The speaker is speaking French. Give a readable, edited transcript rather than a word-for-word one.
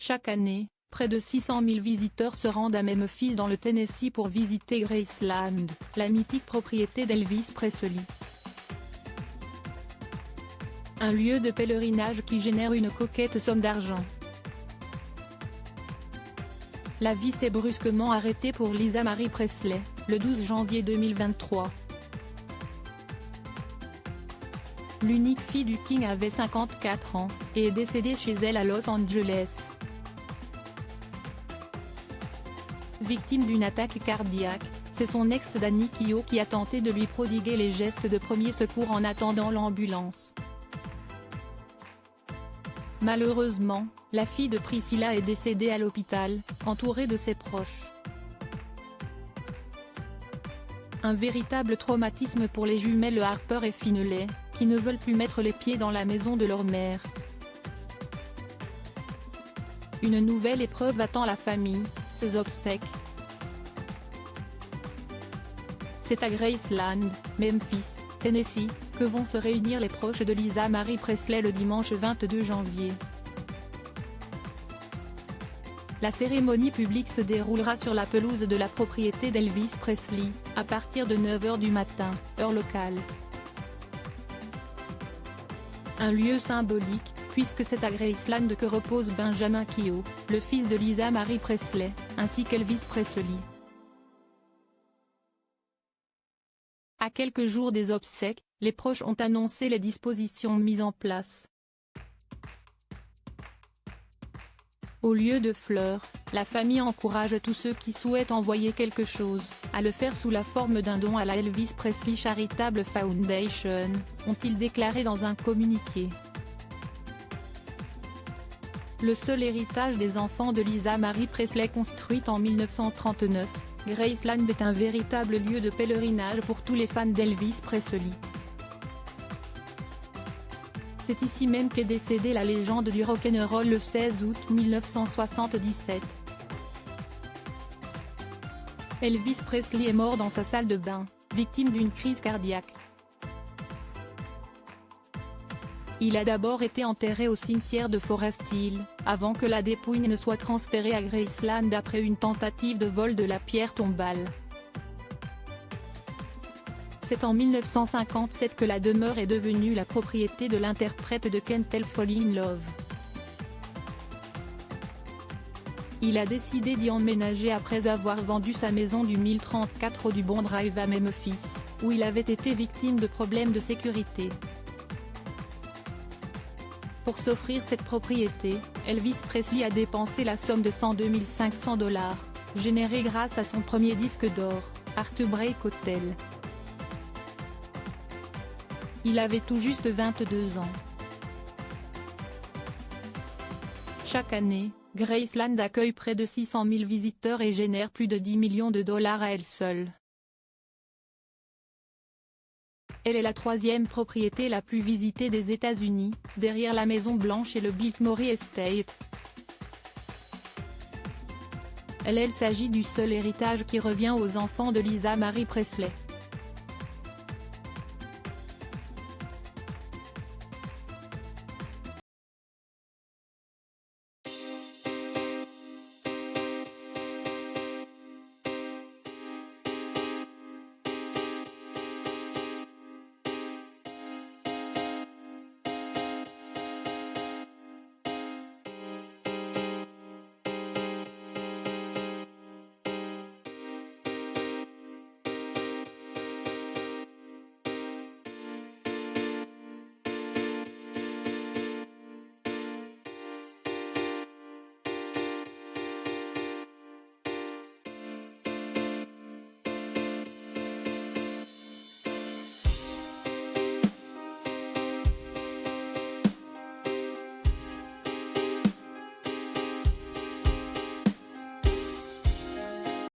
Chaque année, près de 600 000 visiteurs se rendent à Memphis dans le Tennessee pour visiter Graceland, la mythique propriété d'Elvis Presley. Un lieu de pèlerinage qui génère une coquette somme d'argent. La vie s'est brusquement arrêtée pour Lisa Marie Presley, le 12 janvier 2023. L'unique fille du King avait 54 ans, et est décédée chez elle à Los Angeles. Victime d'une attaque cardiaque, c'est son ex Danny Keough qui a tenté de lui prodiguer les gestes de premier secours en attendant l'ambulance. Malheureusement, la fille de Priscilla est décédée à l'hôpital, entourée de ses proches. Un véritable traumatisme pour les jumelles Harper et Finlay, qui ne veulent plus mettre les pieds dans la maison de leur mère. Une nouvelle épreuve attend la famille, ses obsèques. C'est à Graceland, Memphis, Tennessee, que vont se réunir les proches de Lisa Marie Presley le dimanche 22 janvier. La cérémonie publique se déroulera sur la pelouse de la propriété d'Elvis Presley, à partir de 9 h du matin, heure locale. Un lieu symbolique, puisque c'est à Graceland que repose Benjamin Keough, le fils de Lisa Marie Presley, ainsi qu'Elvis Presley. À quelques jours des obsèques, les proches ont annoncé les dispositions mises en place. Au lieu de fleurs, la famille encourage tous ceux qui souhaitent envoyer quelque chose, à le faire sous la forme d'un don à la Elvis Presley Charitable Foundation, ont-ils déclaré dans un communiqué. Le seul héritage des enfants de Lisa Marie Presley construite en 1939, Graceland est un véritable lieu de pèlerinage pour tous les fans d'Elvis Presley. C'est ici même qu'est décédée la légende du rock'n'roll le 16 août 1977. Elvis Presley est mort dans sa salle de bain, victime d'une crise cardiaque. Il a d'abord été enterré au cimetière de Forest Hill, avant que la dépouille ne soit transférée à Graceland après une tentative de vol de la pierre tombale. C'est en 1957 que la demeure est devenue la propriété de l'interprète de Can't Help Falling in Love. Il a décidé d'y emménager après avoir vendu sa maison du 1034 du Bond Drive à Memphis, où il avait été victime de problèmes de sécurité. Pour s'offrir cette propriété, Elvis Presley a dépensé la somme de $102 500, générée grâce à son premier disque d'or, Heartbreak Hotel. Il avait tout juste 22 ans. Chaque année, Graceland accueille près de 600 000 visiteurs et génère plus de $10 millions à elle seule. Elle est la troisième propriété la plus visitée des États-Unis, derrière la Maison Blanche et le Biltmore Estate. Il s'agit du seul héritage qui revient aux enfants de Lisa Marie Presley.